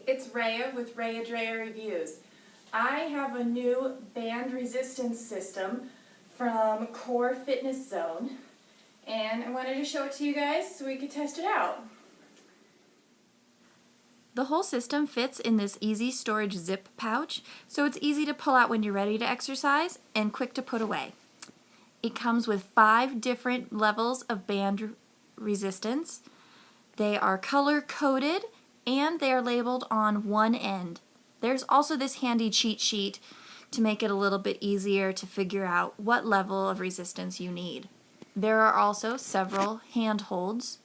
it's Rhea with ReaDrea Reviews. I have a new band resistance system from Corefitnesszone, and I wanted to show it to you guys so we could test it out. The whole system fits in this easy storage zip pouch, so it's easy to pull out when you're ready to exercise and quick to put away. It comes with 5 different levels of band resistance. They are color-coded and they are labeled on one end. There's also this handy cheat sheet to make it a little bit easier to figure out what level of resistance you need. There are also several hand holds.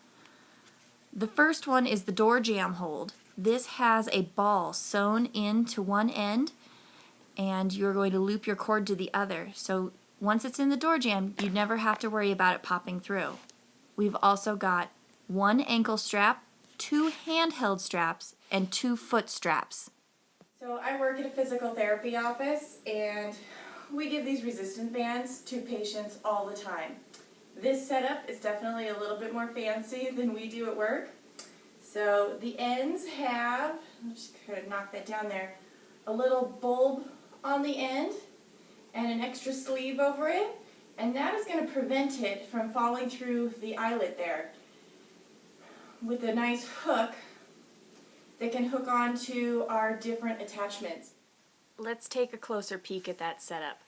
The first one is the door jamb hold. This has a ball sewn into one end and you're going to loop your cord to the other. So once it's in the door jamb, you never have to worry about it popping through. We've also got 1 ankle strap, 2 handheld straps, and 2 foot straps. So I work at a physical therapy office and we give these resistance bands to patients all the time. This setup is definitely a little bit more fancy than we do at work. So the ends have, I'm just going to knock that down there, a little bulb on the end and an extra sleeve over it, and that is going to prevent it from falling through the eyelet there, with a nice hook that can hook onto our different attachments. Let's take a closer peek at that setup.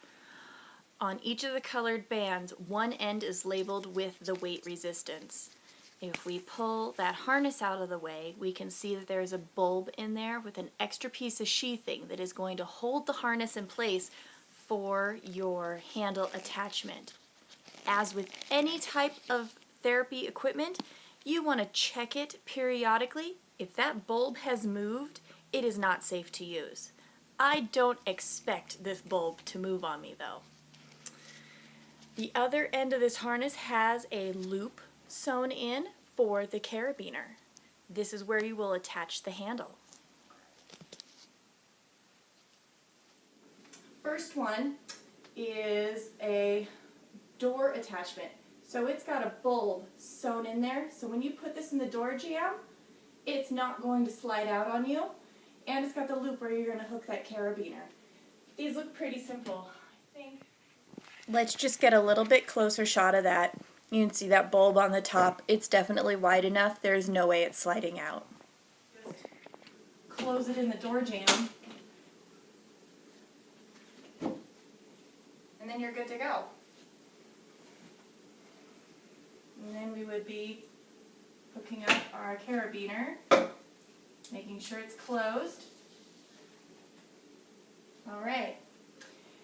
On each of the colored bands, one end is labeled with the weight resistance. If we pull that harness out of the way, we can see that there's a bulb in there with an extra piece of sheathing that is going to hold the harness in place for your handle attachment. As with any type of therapy equipment, you want to check it periodically. If that bulb has moved, it is not safe to use. I don't expect this bulb to move on me though. The other end of this harness has a loop sewn in for the carabiner. This is where you will attach the handle. First one is a door attachment. So it's got a bulb sewn in there, so when you put this in the door jamb, it's not going to slide out on you, and it's got the loop where you're going to hook that carabiner. These look pretty simple, I think. Let's just get a little bit closer shot of that. You can see that bulb on the top. It's definitely wide enough. There's no way it's sliding out. Just close it in the door jamb, and then you're good to go. And then we would be hooking up our carabiner, making sure it's closed. Alright.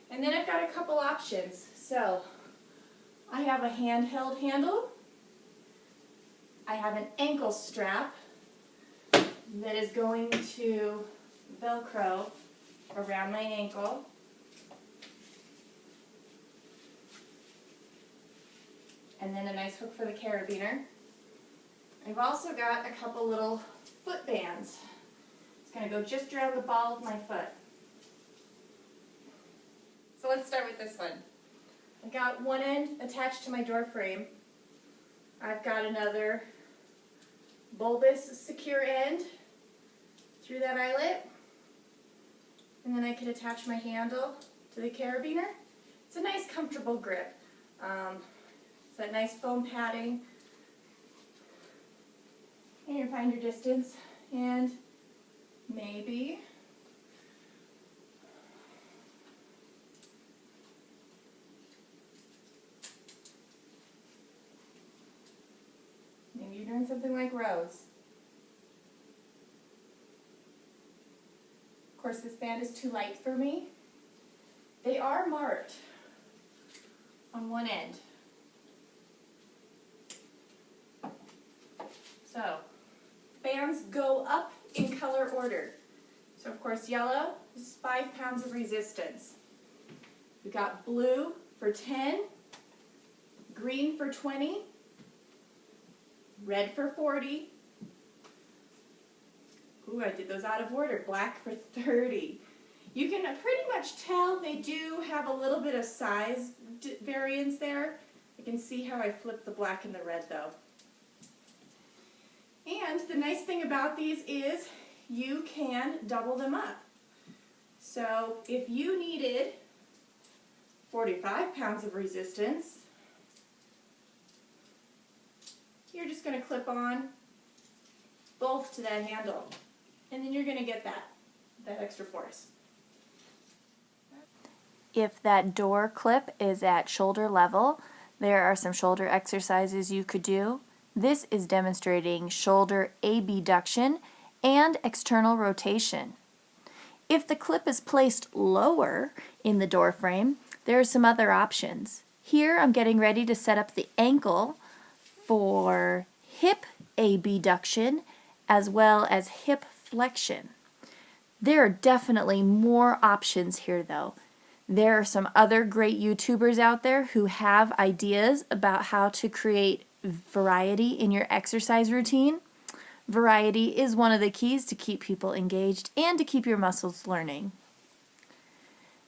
And then I've got a couple options. So, I have a handheld handle. I have an ankle strap that is going to Velcro around my ankle. And then a nice hook for the carabiner. I've also got a couple little foot bands. It's going to go just around the ball of my foot. So let's start with this one. I've got one end attached to my door frame. I've got another bulbous secure end through that eyelet. And then I can attach my handle to the carabiner. It's a nice comfortable grip. It's that nice foam padding. And you find your distance, and maybe you're doing something like rows. Of course, this band is too light for me. They are marked on one end. So, bands go up in color order. So of course yellow is 5 pounds of resistance. We've got blue for 10, green for 20, red for 40. Ooh, I did those out of order. Black for 30. You can pretty much tell they do have a little bit of size variance there. I can see how I flipped the black and the red though. And the nice thing about these is you can double them up. So if you needed 45 pounds of resistance, you're just going to clip on both to that handle, and then you're going to get that extra force. If that door clip is at shoulder level, there are some shoulder exercises you could do. This is demonstrating shoulder abduction and external rotation. If the clip is placed lower in the door frame, there are some other options. Here I'm getting ready to set up the ankle for hip abduction as well as hip flexion. There are definitely more options here though. There are some other great YouTubers out there who have ideas about how to create variety in your exercise routine. Variety is one of the keys to keep people engaged and to keep your muscles learning.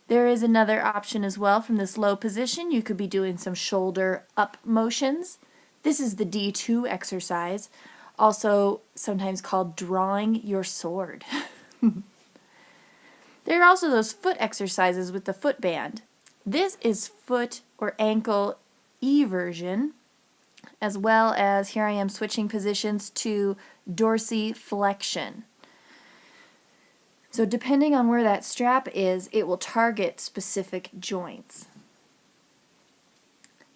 There is another option as well from this low position. You could be doing some shoulder up motions. This is the D2 exercise, also sometimes called drawing your sword. There are also those foot exercises with the foot band. This is foot or ankle eversion, as well as here I am switching positions to dorsiflexion. So depending on where that strap is, it will target specific joints.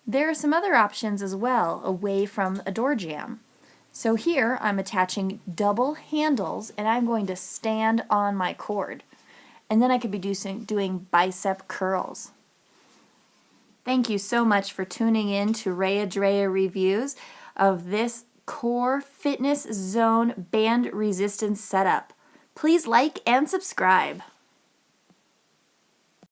There are some other options as well away from a door jamb. So here I'm attaching double handles and I'm going to stand on my cord. And then I could be doing bicep curls. Thank you so much for tuning in to ReaDrea reviews of this Corefitnesszone band resistance setup. Please like and subscribe.